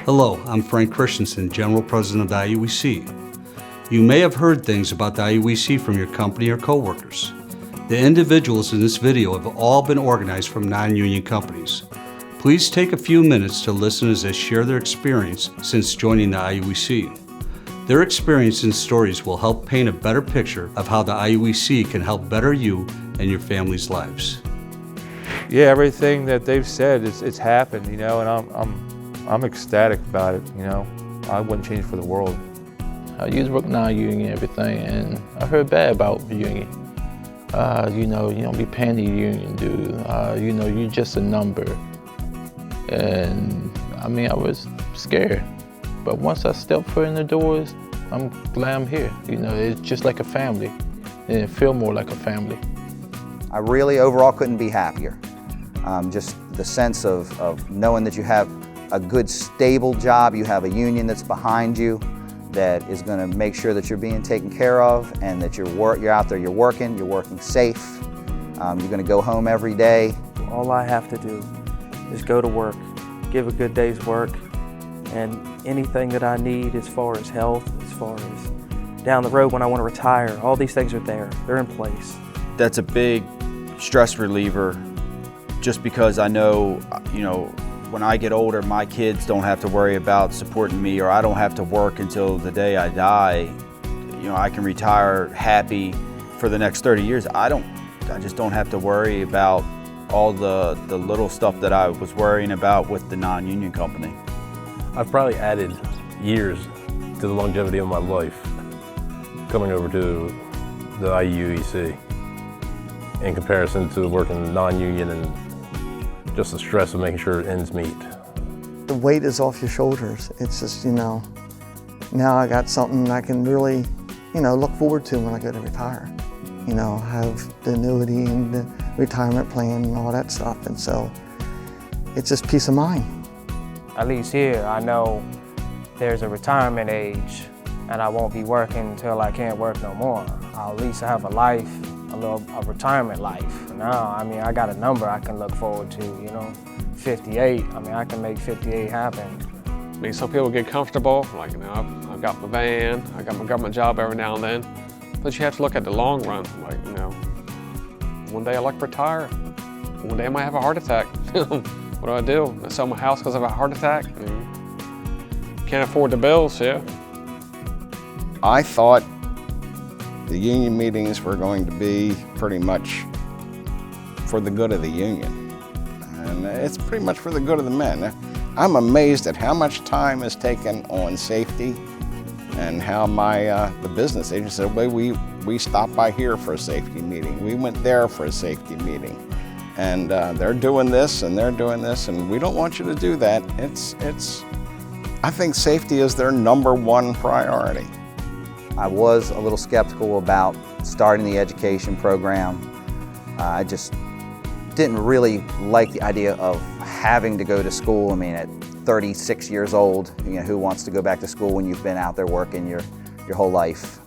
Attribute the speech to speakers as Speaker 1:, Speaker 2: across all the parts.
Speaker 1: Hello, I'm Frank Christensen, General President of the IUEC. You may have heard things about the IUEC from your company or coworkers. The individuals in this video have all been organized from non-union companies. Please take a few minutes to listen as they share their experience since joining the IUEC. Their experience and stories will help paint a better picture of how the IUEC can help better you and your family's lives.
Speaker 2: Yeah, everything that they've said, it's happened, you know, and I'm ecstatic about it, you know. I wouldn't change it for the world.
Speaker 3: I used to work non-union and everything, and I heard bad about the union. You know, you don't be paying the union dues. You know, you're just a number. And I mean, I was scared. But once I stepped foot in the doors, I'm glad I'm here. You know, it's just like a family, and it feels more like a family.
Speaker 4: I really overall couldn't be happier. Just the sense of knowing that you have a good, stable job, you have a union that's behind you, that is going to make sure that you're being taken care of and that you're out there, you're working safe, you're going to go home every day.
Speaker 5: All I have to do is go to work, give a good day's work, and anything that I need as far as health, as far as down the road when I want to retire, all these things are there, they're in place.
Speaker 6: That's a big stress reliever, just because I know, you know, when I get older, my kids don't have to worry about supporting me, or I don't have to work until the day I die. You know, I can retire happy for the next 30 years. I just don't have to worry about all the little stuff that I was worrying about with the non-union company.
Speaker 7: I've probably added years to the longevity of my life coming over to the IUEC in comparison to working non-union and just the stress of making sure it ends meet.
Speaker 8: The weight is off your shoulders. It's just, you know, now I got something I can really, you know, look forward to when I go to retire. You know, have the annuity and the retirement plan and all that stuff. And so it's just peace of mind.
Speaker 5: At least here, I know there's a retirement age and I won't be working until I can't work no more. I'll at least have a life, a retirement life. Now, I mean, I got a number I can look forward to, you know, 58. I mean, I can make 58 happen.
Speaker 9: I mean, some people get comfortable, like, you know, I've got my van, I got my government job every now and then, but you have to look at the long run, like, you know, one day I like to retire, one day I might have a heart attack. What do I do? I sell my house because I have a heart attack? I mean, can't afford the bills, yeah.
Speaker 10: I thought the union meetings were going to be pretty much for the good of the union. And it's pretty much for the good of the men. I'm amazed at how much time is taken on safety and how the business agent said, well, we stopped by here for a safety meeting. We went there for a safety meeting. And they're doing this and they're doing this, and we don't want you to do that. I think safety is their #1 priority.
Speaker 4: I was a little skeptical about starting the education program. I just didn't really like the idea of having to go to school. I mean, at 36 years old, you know, who wants to go back to school when you've been out there working your whole life?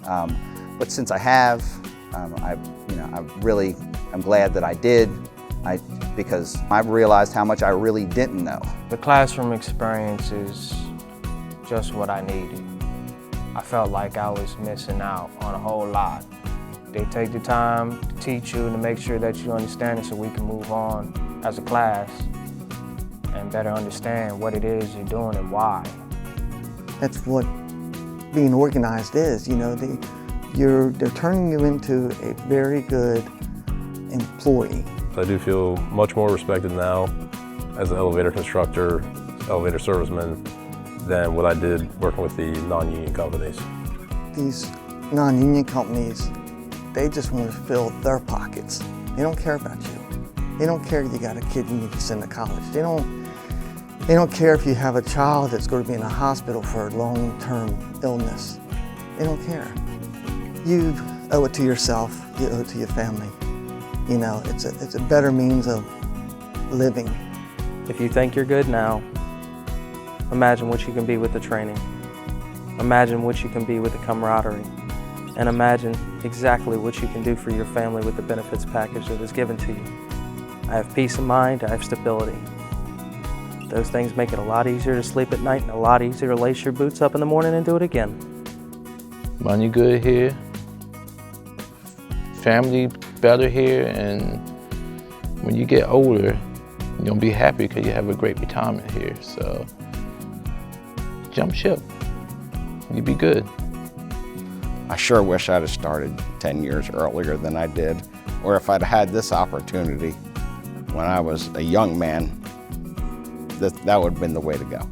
Speaker 4: But since I have, I'm glad that I did, because I've realized how much I really didn't know.
Speaker 5: The classroom experience is just what I needed. I felt like I was missing out on a whole lot. They take the time to teach you and to make sure that you understand it so we can move on as a class and better understand what it is you're doing and why.
Speaker 8: That's what being organized is, you know. They're turning you into a very good employee.
Speaker 7: I do feel much more respected now as an elevator constructor, elevator serviceman, than what I did working with the non-union companies.
Speaker 8: These non-union companies, they just want to fill their pockets. They don't care about you. They don't care if you got a kid you need to send to college. They don't care if you have a child that's going to be in a hospital for long-term illness. They don't care. You owe it to yourself, you owe it to your family. You know, it's a better means of living.
Speaker 5: If you think you're good now, imagine what you can be with the training. Imagine what you can be with the camaraderie. And imagine exactly what you can do for your family with the benefits package that is given to you. I have peace of mind, I have stability.
Speaker 11: Those things make it a lot easier to sleep at night and a lot easier to lace your boots up in the morning and do it again.
Speaker 3: Money good here, family better here, and when you get older, you're gonna be happy because you have a great retirement here. So jump ship, you'll be good.
Speaker 10: I sure wish I'd have started 10 years earlier than I did, or if I'd had this opportunity when I was a young man, that would have been the way to go.